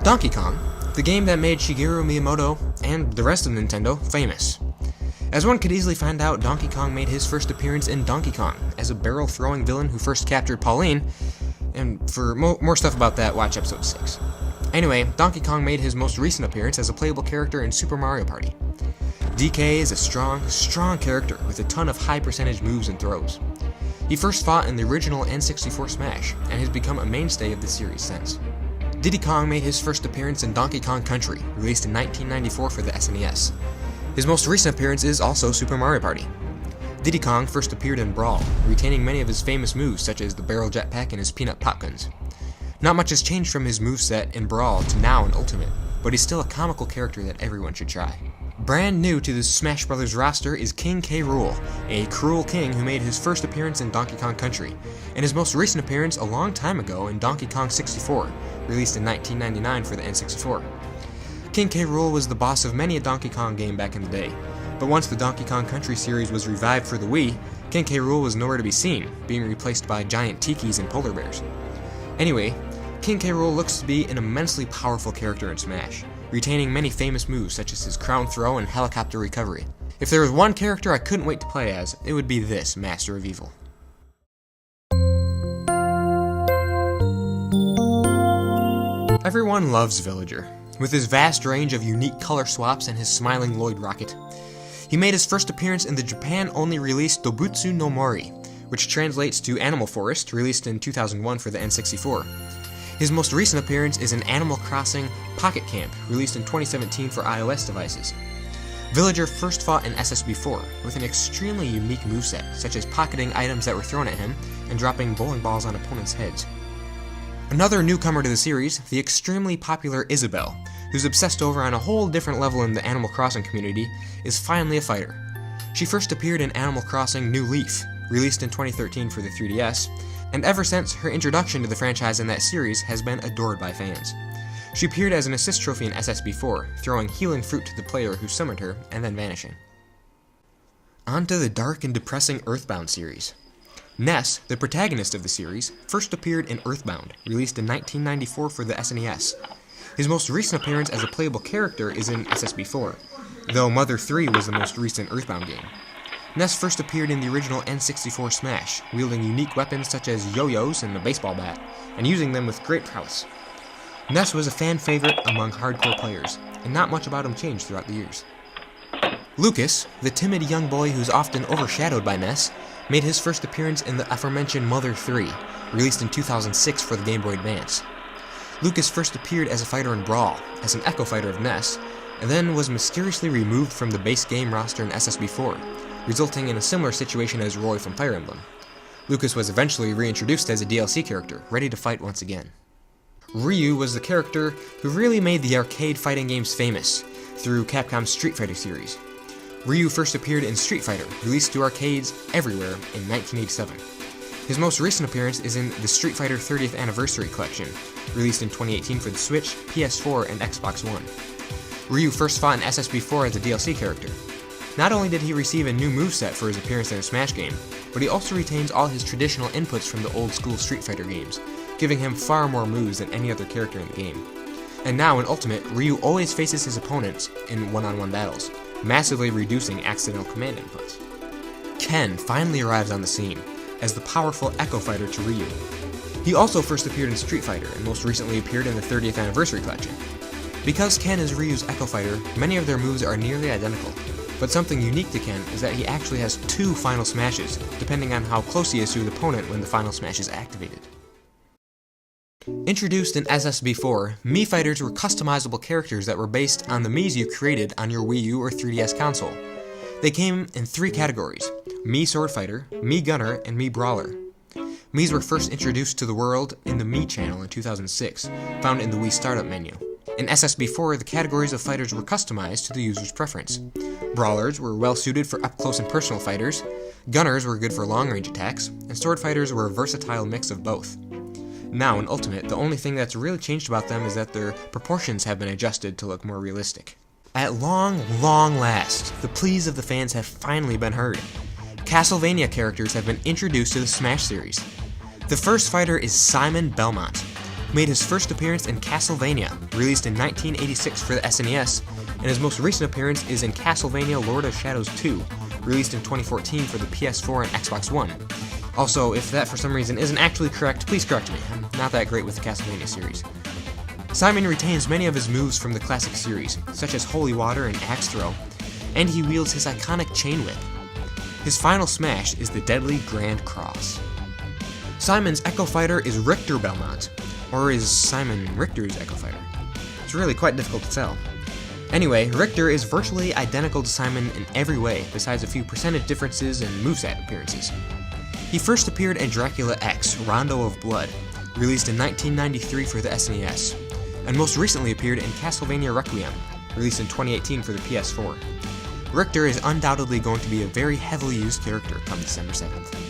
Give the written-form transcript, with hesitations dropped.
Donkey Kong, the game that made Shigeru Miyamoto and the rest of Nintendo famous. As one could easily find out, Donkey Kong made his first appearance in Donkey Kong as a barrel-throwing villain who first captured Pauline, and for more stuff about that, watch episode 6. Anyway, Donkey Kong made his most recent appearance as a playable character in Super Mario Party. DK is a strong character with a ton of high percentage moves and throws. He first fought in the original N64 Smash, and has become a mainstay of the series since. Diddy Kong made his first appearance in Donkey Kong Country, released in 1994 for the SNES. His most recent appearance is also Super Mario Party. Diddy Kong first appeared in Brawl, retaining many of his famous moves such as the barrel jetpack and his peanut pop guns. Not much has changed from his moveset in Brawl to now in Ultimate, but he's still a comical character that everyone should try. Brand new to the Smash Bros. Roster is King K. Rool, a cruel king who made his first appearance in Donkey Kong Country, and his most recent appearance a long time ago in Donkey Kong 64, released in 1999 for the N64. King K. Rool was the boss of many a Donkey Kong game back in the day, but once the Donkey Kong Country series was revived for the Wii, King K. Rool was nowhere to be seen, being replaced by giant tikis and polar bears. Anyway, King K. Rool looks to be an immensely powerful character in Smash, retaining many famous moves such as his crown throw and helicopter recovery. If there was one character I couldn't wait to play as, it would be this Master of Evil. Everyone loves Villager, with his vast range of unique color swaps and his smiling Lloyd rocket. He made his first appearance in the Japan-only release Dobutsu no Mori, which translates to Animal Forest, released in 2001 for the N64. His most recent appearance is in Animal Crossing Pocket Camp, released in 2017 for iOS devices. Villager first fought in SSB4 with an extremely unique moveset, such as pocketing items that were thrown at him and dropping bowling balls on opponents' heads. Another newcomer to the series, the extremely popular Isabelle, who's obsessed over on a whole different level in the Animal Crossing community, is finally a fighter. She first appeared in Animal Crossing New Leaf, released in 2013 for the 3DS, and ever since, her introduction to the franchise in that series has been adored by fans. She appeared as an assist trophy in SSB4, throwing healing fruit to the player who summoned her, and then vanishing. On to the dark and depressing Earthbound series. Ness, the protagonist of the series, first appeared in Earthbound, released in 1994 for the SNES. His most recent appearance as a playable character is in SSB4, though Mother 3 was the most recent Earthbound game. Ness first appeared in the original N64 Smash, wielding unique weapons such as yo-yos and a baseball bat, and using them with great prowess. Ness was a fan favorite among hardcore players, and not much about him changed throughout the years. Lucas, the timid young boy who's often overshadowed by Ness, made his first appearance in the aforementioned Mother 3, released in 2006 for the Game Boy Advance. Lucas first appeared as a fighter in Brawl, as an Echo Fighter of Ness, and then was mysteriously removed from the base game roster in SSB4, resulting in a similar situation as Roy from Fire Emblem. Lucas was eventually reintroduced as a DLC character, ready to fight once again. Ryu was the character who really made the arcade fighting games famous, through Capcom's Street Fighter series. Ryu first appeared in Street Fighter, released to arcades everywhere in 1987. His most recent appearance is in the Street Fighter 30th Anniversary Collection, released in 2018 for the Switch, PS4, and Xbox One. Ryu first fought in SSB4 as a DLC character. Not only did he receive a new moveset for his appearance in a Smash game, but he also retains all his traditional inputs from the old-school Street Fighter games, giving him far more moves than any other character in the game. And now in Ultimate, Ryu always faces his opponents in one-on-one battles, massively reducing accidental command inputs. Ken finally arrives on the scene, as the powerful Echo Fighter to Ryu. He also first appeared in Street Fighter, and most recently appeared in the 30th Anniversary Collection. Because Ken is Ryu's Echo Fighter, many of their moves are nearly identical, but something unique to Ken is that he actually has 2 final smashes, depending on how close he is to his opponent when the final smash is activated. Introduced in SSB4, Mii Fighters were customizable characters that were based on the Miis you created on your Wii U or 3DS console. They came in 3 categories: Mii Sword Fighter, Mii Gunner, and Mii Brawler. Miis were first introduced to the world in the Mii channel in 2006, found in the Wii Startup menu. In SSB4, the categories of fighters were customized to the user's preference. Brawlers were well suited for up-close and personal fighters, Gunners were good for long-range attacks, and Sword Fighters were a versatile mix of both. Now, in Ultimate, the only thing that's really changed about them is that their proportions have been adjusted to look more realistic. At long last, the pleas of the fans have finally been heard. Castlevania characters have been introduced to the Smash series. The first fighter is Simon Belmont. made his first appearance in Castlevania, released in 1986 for the SNES, and his most recent appearance is in Castlevania Lord of Shadows 2, released in 2014 for the PS4 and Xbox One. Also, if that for some reason isn't actually correct, please correct me. I'm not that great with the Castlevania series. Simon retains many of his moves from the classic series, such as Holy Water and Axe Throw, and he wields his iconic Chain Whip. His final smash is the deadly Grand Cross. Simon's Echo Fighter is Richter Belmont, or is Simon Richter's Echo Fighter? It's really quite difficult to tell. Anyway, Richter is virtually identical to Simon in every way, besides a few percentage differences and moveset appearances. He first appeared in Dracula X, Rondo of Blood, released in 1993 for the SNES, and most recently appeared in Castlevania Requiem, released in 2018 for the PS4. Richter is undoubtedly going to be a very heavily used character come December 7th.